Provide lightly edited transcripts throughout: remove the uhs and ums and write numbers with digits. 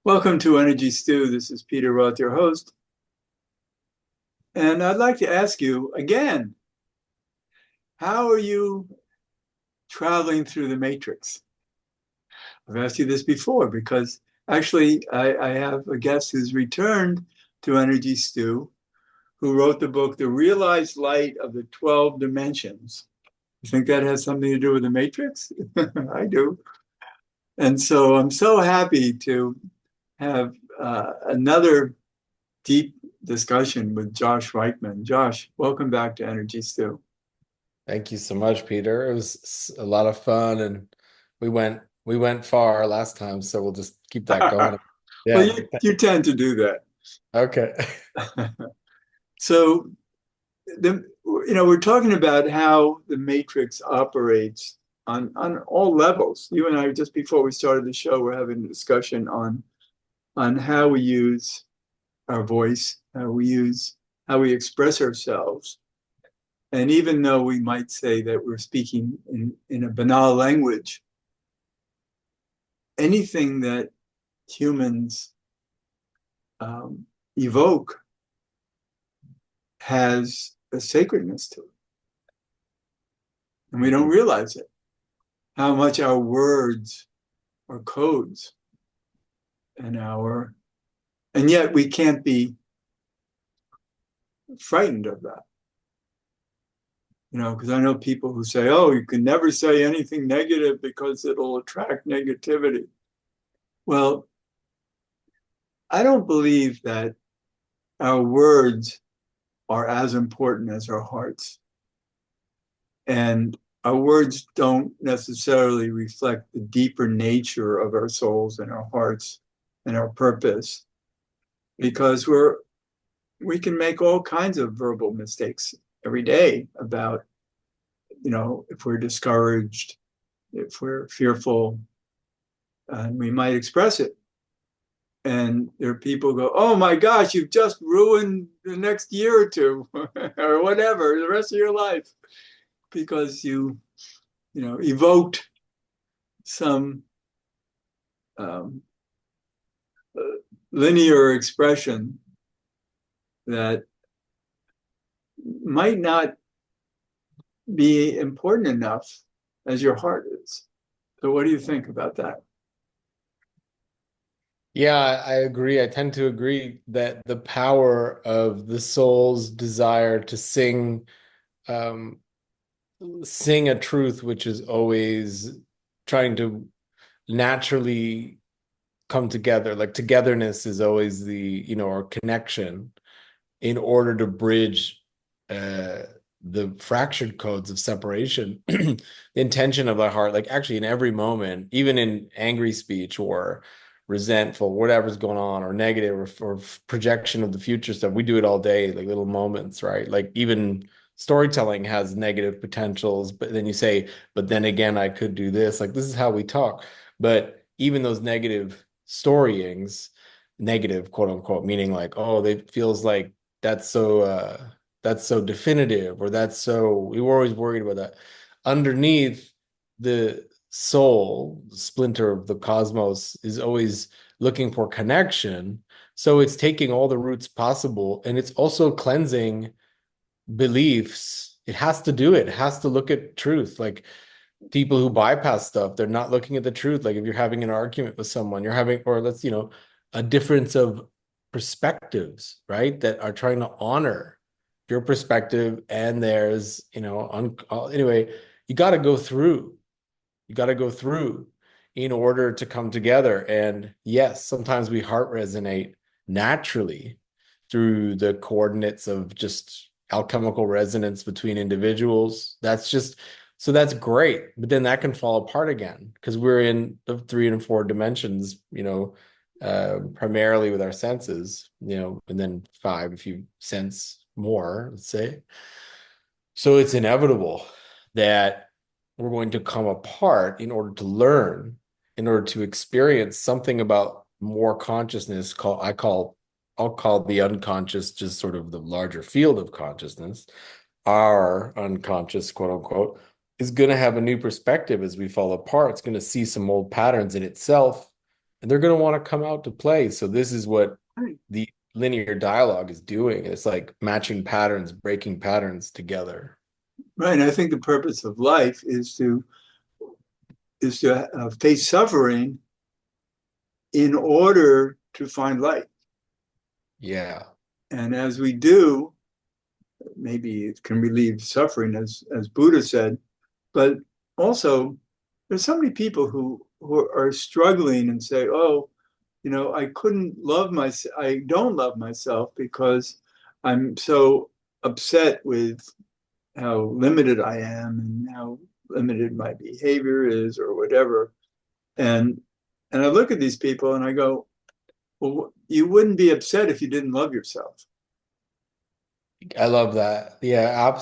Welcome to Energy Stew. This is Peter Roth, your host. And I'd like to ask you again, how are you traveling through the matrix? I've asked you this before because actually I have a guest who's returned to Energy Stew who wrote the book, The Realized Light of the 12 Dimensions. You think that has something to do with the matrix? I do. And so I'm so happy to have another deep discussion with Josh Reichmann. Josh, welcome back to Energy Stew. Thank you so much, Peter. It was a lot of fun, and we went far last time, so we'll just keep that going. Well, Yeah. you tend to do that. Okay. So we're talking about how the matrix operates on all levels. You and I, just before we started the show, we're having a discussion on how we use our voice, how we express ourselves. And even though we might say that we're speaking in a banal language, anything that humans evoke has a sacredness to it. And we don't realize it, how much our words are codes and yet we can't be frightened of that. Because I know people who say, oh, you can never say anything negative because it'll attract negativity. Well, I don't believe that our words are as important as our hearts. And our words don't necessarily reflect the deeper nature of our souls and our hearts and our purpose, because we can make all kinds of verbal mistakes every day about, if we're discouraged, if we're fearful, and we might express it. And there are people who go, oh my gosh, you've just ruined the next year or two or whatever, the rest of your life, because you evoked some um, linear expression that might not be important enough as your heart is. So what do you think about that? Yeah, I agree. I tend to agree that the power of the soul's desire to um, sing a truth, which is always trying to naturally come together. Like togetherness is always our connection in order to bridge uh, the fractured codes of separation. The intention of the heart, like actually in every moment, even in angry speech or resentful, whatever's going on, or negative or projection of the future stuff, we do it all day, like little moments, right? Like even storytelling has negative potentials, but then you say, but then again, I could do this. Like this is how we talk. But even those negative storyings, negative, quote unquote, meaning like, oh, they feels like that's so definitive, or that's so, we were always worried about that. Underneath, the soul, the splinter of the cosmos, is always looking for connection. So it's taking all the roots possible, and it's also cleansing beliefs. It has to do it. It has to look at truth. Like people who bypass stuff, they're not looking at the truth. Like if you're having an argument with someone, you're having, or a difference of perspectives, right? That are trying to honor your perspective and theirs, anyway, you got to go through. You got to go through in order to come together. And yes, sometimes we heart resonate naturally through the coordinates of just alchemical resonance between individuals. So that's great. But then that can fall apart again because we're in the 3 and 4 dimensions, primarily with our senses, and then 5 if you sense more, let's say. So it's inevitable that we're going to come apart in order to learn, in order to experience something about more consciousness. I'll call the unconscious just sort of the larger field of consciousness. Our unconscious, quote unquote, is going to have a new perspective as we fall apart. It's going to see some old patterns in itself and they're going to want to come out to play. So this is what Right. the linear dialogue is doing. It's like matching patterns, breaking patterns together. Right. And I think the purpose of life is to face suffering in order to find light. Yeah. And as we do, maybe it can relieve suffering, as Buddha said, but also there's so many people who are struggling and say, "Oh, I couldn't love myself. I don't love myself because I'm so upset with how limited I am and how limited my behavior is, or whatever." And I look at these people and I go, "Well, you wouldn't be upset if you didn't love yourself." I love that. Yeah,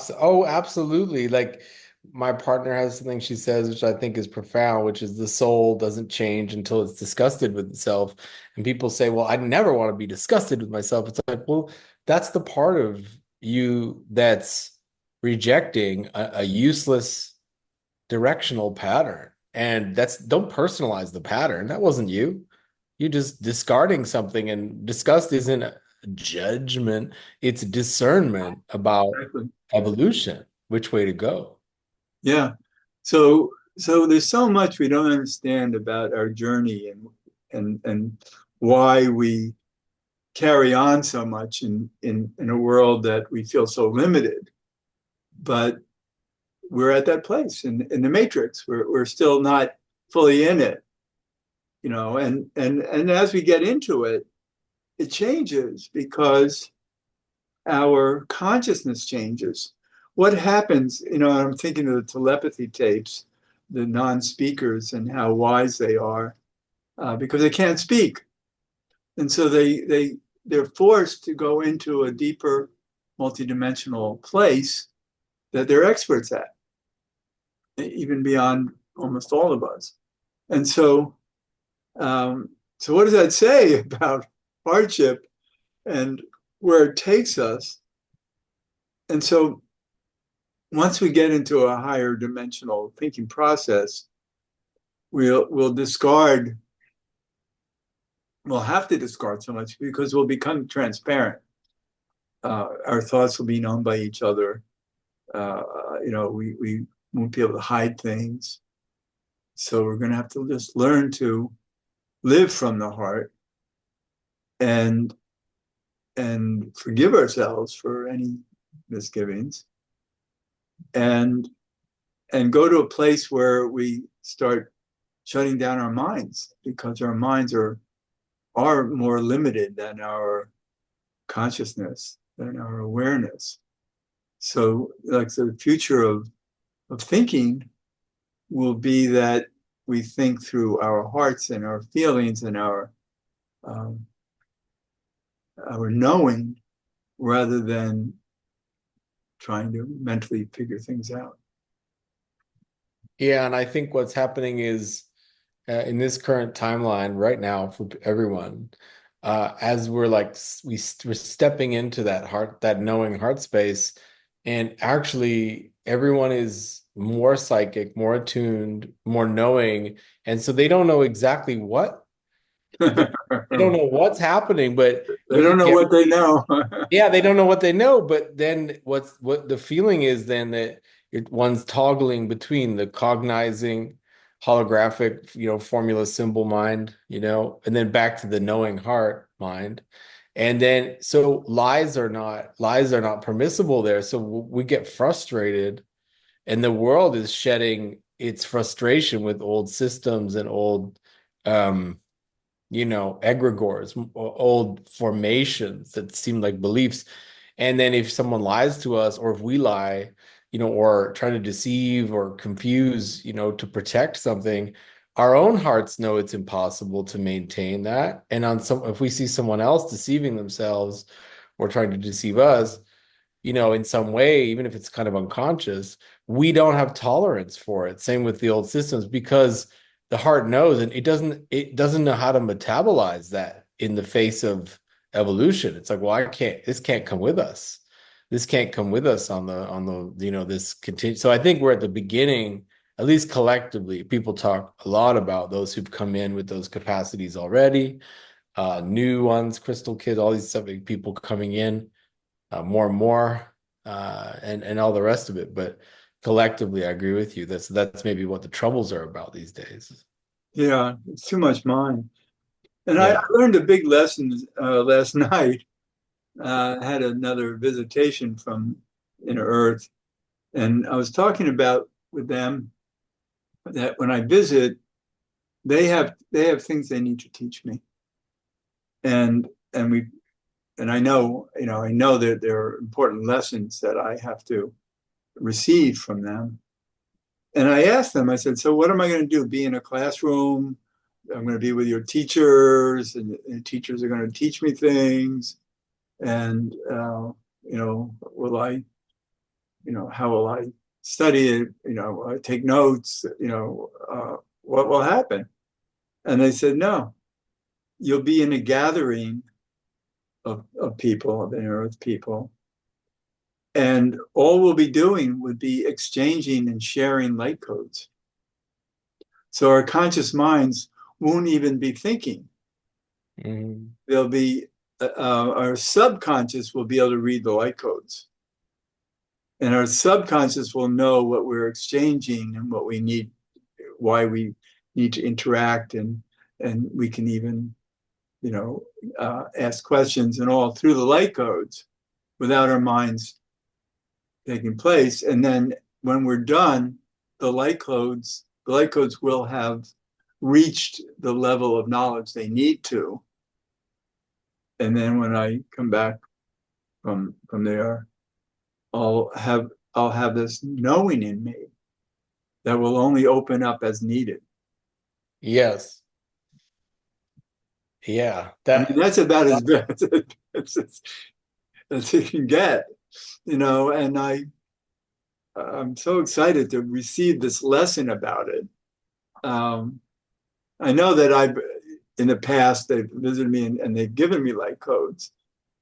absolutely. Like my partner has something she says, which I think is profound, which is the soul doesn't change until it's disgusted with itself. And people say, well, I never want to be disgusted with myself. It's like, well, that's the part of you that's rejecting a useless directional pattern. And that's don't personalize the pattern. That wasn't you. You're just discarding something, and disgust isn't a judgment, it's discernment about Exactly. evolution, which way to go. Yeah. So there's so much we don't understand about our journey, and why we carry on so much in a world that we feel so limited. But we're at that place in the matrix. We're still not fully in it, and as we get into it, it changes because our consciousness changes. What happens, I'm thinking of the telepathy tapes, the non-speakers and how wise they are, because they can't speak. And so they're forced to go into a deeper multidimensional place that they're experts at, even beyond almost all of us. And so what does that say about hardship and where it takes us? And so once we get into a higher dimensional thinking process, we'll discard, we'll have to discard so much because we'll become transparent. Our thoughts will be known by each other. We won't be able to hide things. So we're going to have to just learn to live from the heart and forgive ourselves for any misgivings, and go to a place where we start shutting down our minds, because our minds are more limited than our consciousness, than our awareness. So like the future of thinking will be that we think through our hearts and our feelings and um, our knowing, rather than trying to mentally figure things out. Yeah, and I think what's happening is in this current timeline right now for everyone, as we're like we're stepping into that heart, that knowing heart space, and actually everyone is more psychic, more attuned, more knowing, and so they don't know exactly what they don't know what's happening, but They you don't could know get what they know. yeah, they don't know what they know, but then what the feeling is then that one's toggling between the cognizing holographic, formula symbol mind, and then back to the knowing heart mind. And then so lies are not permissible there. So we get frustrated, and the world is shedding its frustration with old systems and old um egregores, old formations that seem like beliefs. And then if someone lies to us, or if we lie, or try to deceive or confuse, to protect something, our own hearts know it's impossible to maintain that. And if we see someone else deceiving themselves or trying to deceive us, in some way, even if it's kind of unconscious, we don't have tolerance for it. Same with the old systems, because the heart knows, and it doesn't know how to metabolize that in the face of evolution. It's like, well, this can't come with us. This can't come with us on the, this continue. So I think we're at the beginning at least collectively, people talk a lot about those who've come in with those capacities already, new ones, crystal kids, all these stuff, like people coming in more and more, and all the rest of it. But collectively, I agree with you. That's maybe what the troubles are about these days. Yeah, it's too much mind. And I Yeah. learned a big lesson last night. I had another visitation from Inner Earth, and I was talking about with them that when I visit, they have things they need to teach me, and and we and I know that there are important lessons that I have to receive from them. And I asked them, I said, so what am I going to do? Be in a classroom? I'm going to be with your teachers, and teachers are going to teach me things. And, will I, how will I study it? Take notes, what will happen? And they said, no, you'll be in a gathering of people, of inner earth people. And all we'll be doing would be exchanging and sharing light codes. So our conscious minds won't even be thinking. Mhm. They'll be, our subconscious will be able to read the light codes. And our subconscious will know what we're exchanging and what we need, why we need to interact. And we can even, ask questions and all through the light codes without our minds taking place. And then when we're done, the light codes will have reached the level of knowledge they need to. And then when I come back from there, I'll have I'll have this knowing in me that will only open up as needed. Yes. Yeah. I mean, that's about as bad as it can get, and I'm so excited to receive this lesson about it. Um, I know that in the past, they've visited me and they've given me light codes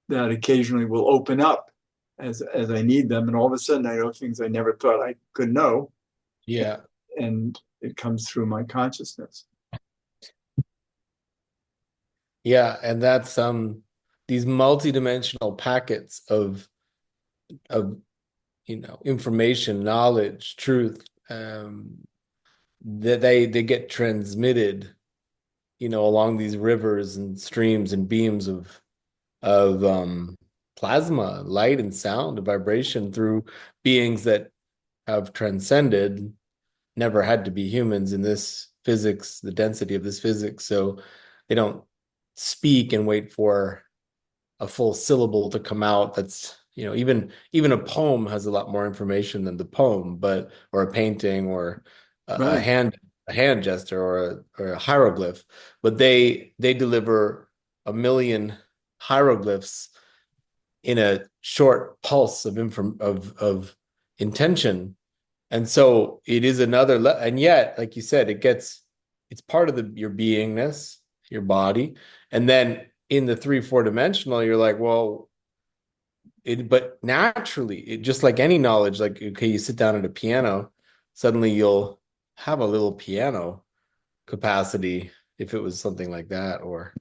that occasionally will open up as I need them. And all of a sudden, I know things I never thought I could know. Yeah. And it comes through my consciousness. Yeah. And that's these multidimensional packets of information, knowledge, truth, that they get transmitted, along these rivers and streams and beams of plasma, light and sound, and vibration through beings that have transcended, never had to be humans in this physics, the density of this physics. So they don't speak and wait for a full syllable to come out. That's, even a poem has a lot more information than the poem, but or a painting or a Right. hand gesture or a hieroglyph, but they deliver a million hieroglyphs in a short pulse of intention. And so it is and yet, like you said, it's part of your beingness, your body. And then in the 3-4 dimensional, you're like, well, but naturally, just like any knowledge, like, okay, you sit down at a piano, suddenly you'll have a little piano capacity if it was something like that, or,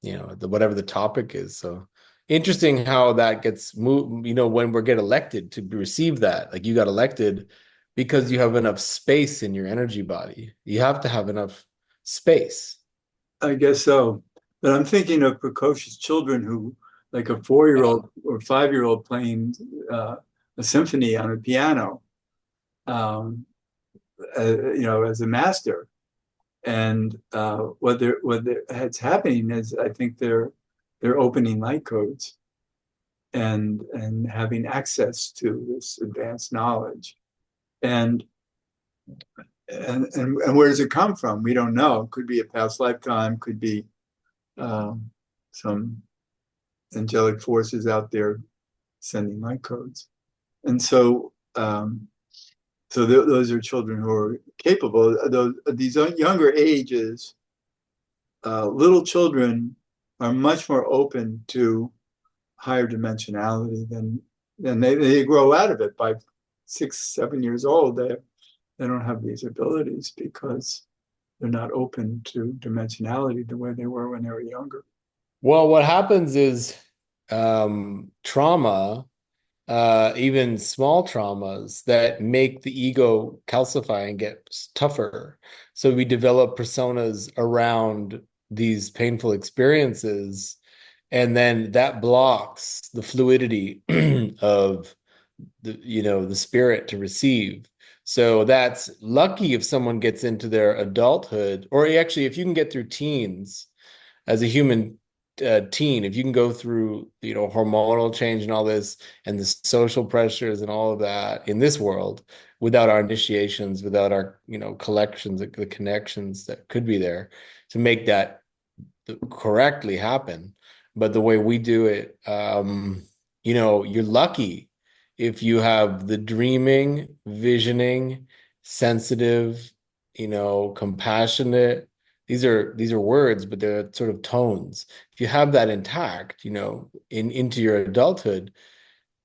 whatever the topic is. So interesting how that gets moved, when we get elected to receive that. Like, you got elected because you have enough space in your energy body. You have to have enough space. I guess so. But I'm thinking of precocious children who, like a 4-year-old or 5-year-old playing a symphony on a piano, um, as a master. And what's happening is, I think they're opening light codes and having access to this advanced knowledge. And and where does it come from? We don't know. It could be a past lifetime, could be some angelic forces out there sending light codes. And those are children who are capable. These younger ages, little children are much more open to higher dimensionality than they grow out of it by 6, 7 years old. They don't have these abilities because they're not open to dimensionality the way they were when they were younger. Well, what happens is trauma, even small traumas that make the ego calcify and get tougher. So we develop personas around these painful experiences, and then that blocks the fluidity of the spirit to receive. So that's lucky if someone gets into their adulthood, or actually if you can get through teens as a human teen, if you can go through, hormonal change and all this, and the social pressures and all of that in this world without our initiations, without our, collections, the connections that could be there to make that correctly happen. But the way we do it, you're lucky if you have the dreaming, visioning, sensitive, compassionate. These are words, but they're sort of tones. If you have that intact, into your adulthood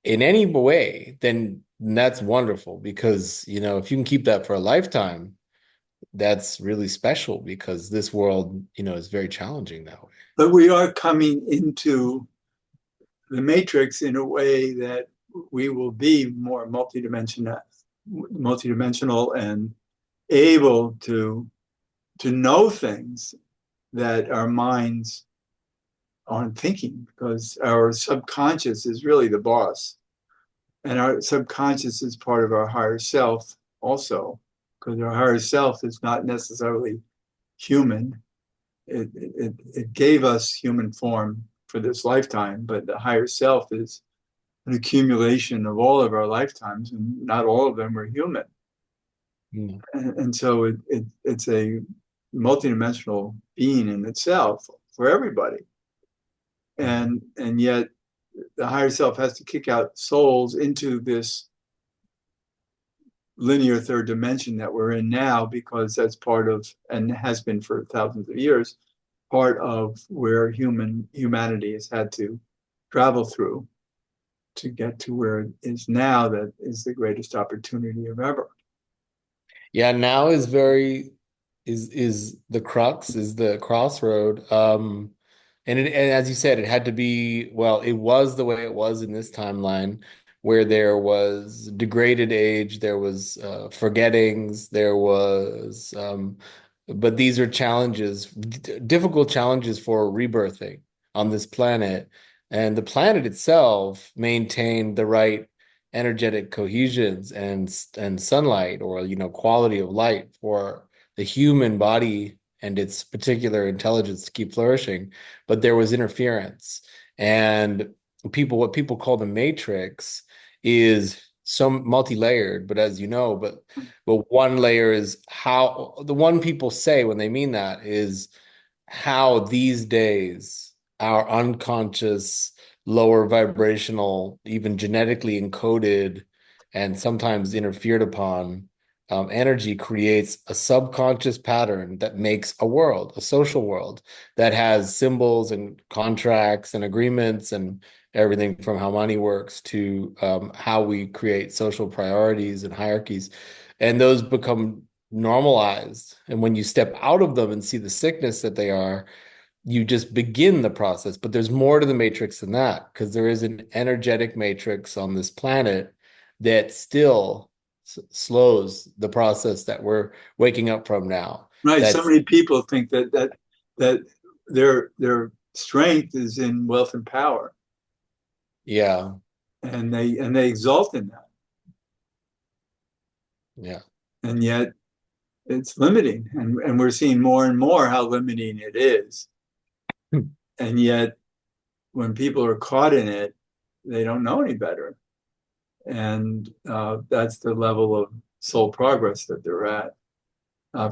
in any way, then that's wonderful because, if you can keep that for a lifetime, that's really special because this world, is very challenging that way. But we are coming into the matrix in a way that we will be more multidimensional and able to know things that our minds aren't thinking, because our subconscious is really the boss, and our subconscious is part of our higher self also, because our higher self is not necessarily human. It gave us human form for this lifetime, but the higher self is an accumulation of all of our lifetimes, and not all of them were human. Mm. And so it's a multidimensional being in itself for everybody. And yet the higher self has to kick out souls into this linear third dimension that we're in now, because that's part of, and has been for thousands of years, part of where humanity has had to travel through to get to where it is now, that is the greatest opportunity of ever. Yeah, now is the crux, is the crossroad. And as you said, it had to be, well, it was the way it was in this timeline where there was degraded age, there was forgettings, there was but these are challenges, difficult challenges for rebirthing on this planet. And the planet itself maintained the right energetic cohesions and sunlight, or quality of light for the human body and its particular intelligence to keep flourishing. But there was interference, and what people call the matrix is some multi-layered, but as you know, but one layer is how the one people say when they mean that is how these days our unconscious, lower vibrational, even genetically encoded and sometimes interfered upon energy creates a subconscious pattern that makes a world, a social world that has symbols and contracts and agreements and everything from how money works to how we create social priorities and hierarchies. And those become normalized. And when you step out of them and see the sickness that they are, you just begin the process. But there's more to the matrix than that, because there is an energetic matrix on this planet that still slows the process that we're waking up from now. Right. So That's, many people think that their strength is in wealth and power, yeah, and they exalt in that. yeah. And yet it's limiting. And we're seeing more and more how limiting it is. And yet when people are caught in it, they don't know any better. And that's the level of soul progress that they're at,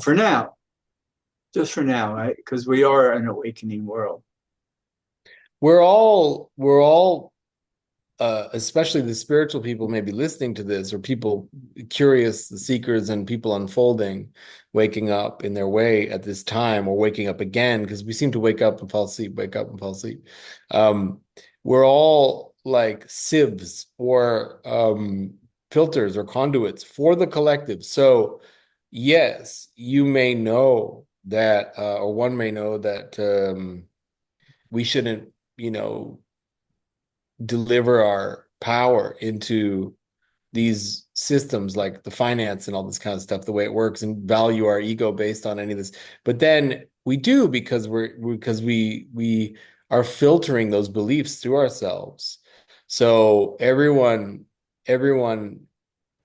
for now, just for now, right? Because we are an awakening world. We're all especially the spiritual people maybe listening to this, or people curious, the seekers and people unfolding, waking up in their way at this time, or waking up again, because we seem to wake up and fall asleep, wake up and fall asleep. Um, we're all like sieves, or filters or conduits for the collective. So yes, you may know that, or one may know that we shouldn't, deliver our power into these systems like the finance and all this kind of stuff, the way it works, and value our ego based on any of this. But then we do because we are filtering those beliefs through ourselves. So everyone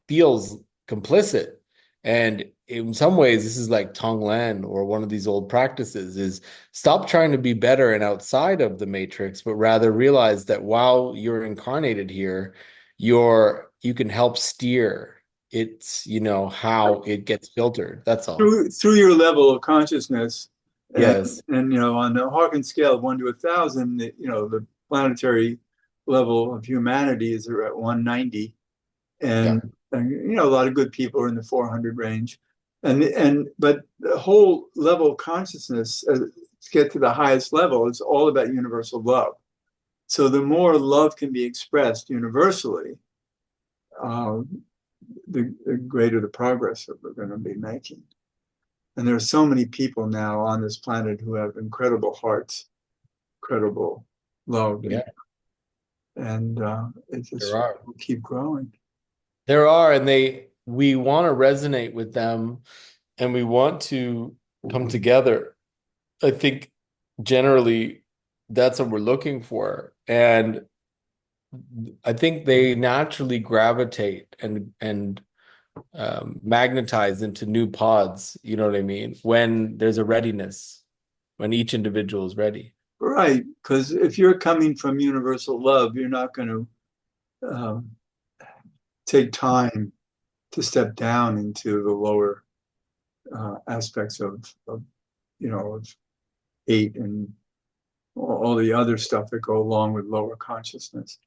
feels complicit. And in some ways, this is like Tonglen or one of these old practices is stop trying to be better and outside of the matrix, but rather realize that while you're incarnated here, you can help steer it's, how it gets filtered. That's all. Through your level of consciousness, and Yes. on the Hawkins scale of 1 to 1,000, the planetary level of humanity is at 190, Yeah. and a lot of good people are in the 400 range, but the whole level of consciousness, to get to the highest level, is all about universal love. So the more love can be expressed universally, the greater the progress that we're going to be making. And there are so many people now on this planet who have incredible hearts, incredible love, Yeah, and it there just are. will keep growing. There are, and we want to resonate with them and we want to come together. I think generally that's what we're looking for. And I think they naturally gravitate and magnetize into new pods, you know what I mean? When there's a readiness, when each individual is ready. Right, because if you're coming from universal love, you're not going to take time to step down into the lower aspects of hate and all the other stuff that go along with lower consciousness.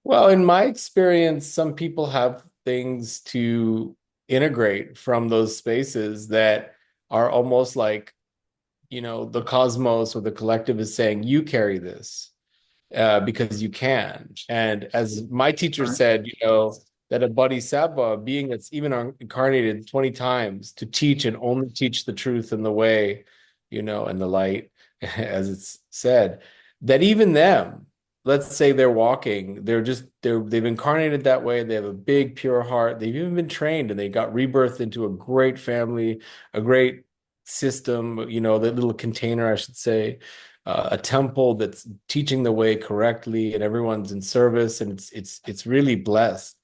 Well, in my experience, some people have things to integrate from those spaces that are almost like, the cosmos or the collective is saying, you carry this because you can. And as my teacher Right. said, that a bodhisattva, being that's even incarnated 20 times to teach and only teach the truth and the way, and the light, as it's said, that even them, let's say they're walking, they've incarnated that way. They have a big, pure heart. They've even been trained and they got rebirthed into a great family, a great system, that little container, I should say, a temple that's teaching the way correctly and everyone's in service and it's really blessed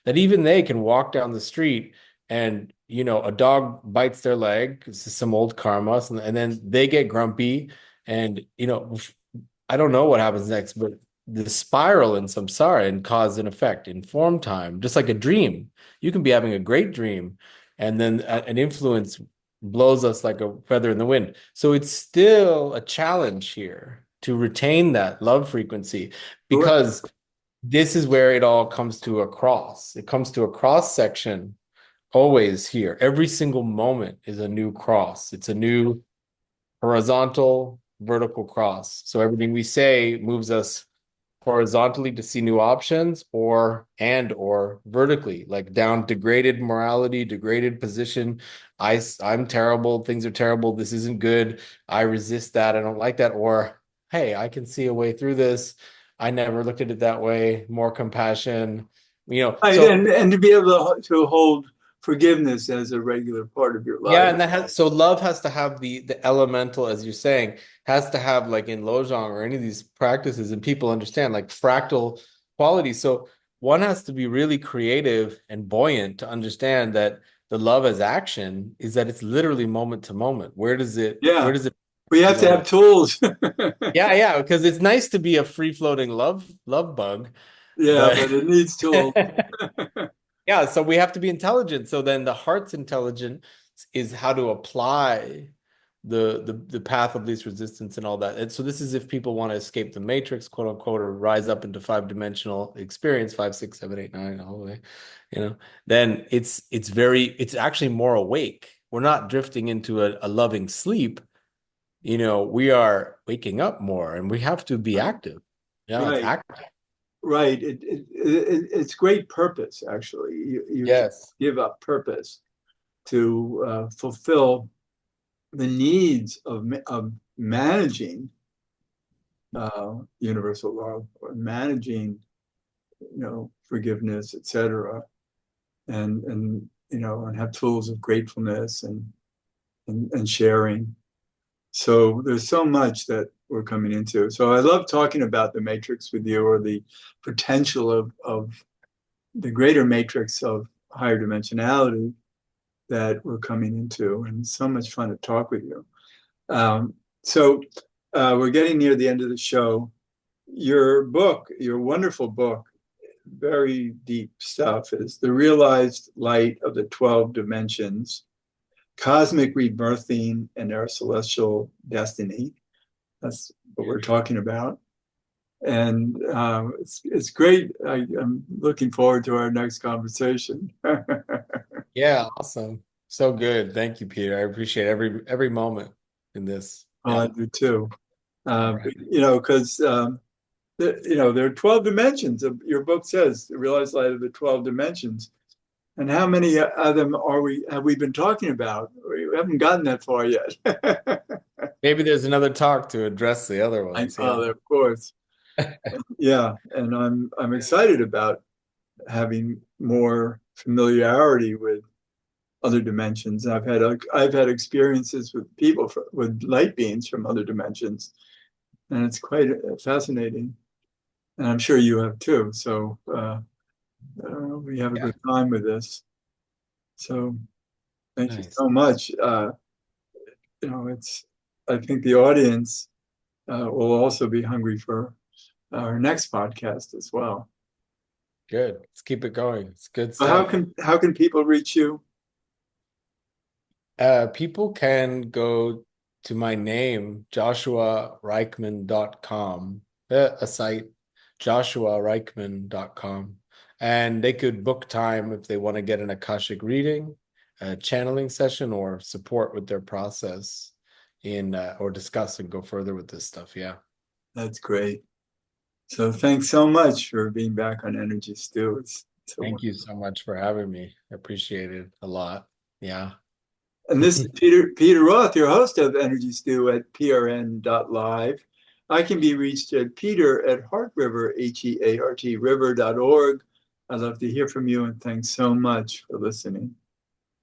that even they can walk down the street and a dog bites their leg. This is some old karma, and then they get grumpy and I don't know what happens next, but the spiral in samsara and cause and effect in form time, just like a dream. You can be having a great dream and then an influence blows us like a feather in the wind. So it's still a challenge here to retain that love frequency because this is where it all comes to a cross. It comes to a cross section always here. Every single moment is a new cross. It's a new horizontal, vertical cross. So everything we say moves us horizontally to see new options or vertically, like down degraded morality, degraded position. I'm terrible, things are terrible, this isn't good, I resist that, I don't like that, or hey, I can see a way through this, I never looked at it that way, more compassion, Right, so and to be able to hold forgiveness as a regular part of your yeah, life. and that has so love has to have the elemental, as you're saying, has to have like in Lojong or any of these practices, and people understand like fractal qualities. So one has to be really creative and buoyant to understand that the love as action is that it's literally moment to moment. Where Yeah, does it, we have to have tools. yeah, yeah, because it's nice to be a free floating love bug, Yeah, but but it needs tools. yeah, so we have to be intelligent. So then the heart's intelligent is how to apply the path of least resistance and all that. And so this is if people want to escape the matrix, quote unquote, or rise up into 5-dimensional experience, 5, 6, 7, 8, 9, all the way, then it's actually more awake. We're not drifting into a loving sleep. We are waking up more and we have to be Right. active. Yeah, it's Right. active. right. It's great purpose, actually. You can Yes. give up purpose to fulfill the needs of managing universal love or managing, forgiveness, etc., and and have tools of gratefulness and sharing. So there's so much that we're coming into. So I love talking about the matrix with you, or the potential of the greater matrix of higher dimensionality that we're coming into. And it's so much fun to talk with you. So we're getting near the end of the show. Your book, your wonderful book, very deep stuff, is The Realized Light of the 12 Dimensions, Cosmic Rebirthing and Our Celestial Destiny. That's what we're talking about. And it's great. I'm looking forward to our next conversation. Yeah, awesome. So good. Thank you, Peter. I appreciate every moment in this. I Yeah. do too. All right. Because there are 12 dimensions. Your book says the realized light of the 12 dimensions. And how many of them have we been talking about? We haven't gotten that far yet. Maybe there's another talk to address the other ones. Yeah. Of course. Yeah. And I'm excited about having more familiarity with other dimensions. I've had experiences with people with light beings from other dimensions, and it's quite fascinating. And I'm sure you have too. So we have a Yeah. good time with this. So thank you Nice. so much. It's I think the audience will also be hungry for our next podcast as well. Good. Let's keep it going. It's good So stuff. how can people reach you? People can go to my name, joshuareichmann.com, a site, joshuareichmann.com, and they could book time if they want to get an Akashic reading, a channeling session, or support with their process in or discuss and go further with this stuff. Yeah. That's great. So thanks so much for being back on Energy Stew. It's a Thank you wonderful. so much for having me. I appreciate it a lot. Yeah. And this is Peter Roth, your host of Energy Stew at prn.live. I can be reached at Peter at Heart River, HEART river.org. I'd love to hear from you, and thanks so much for listening.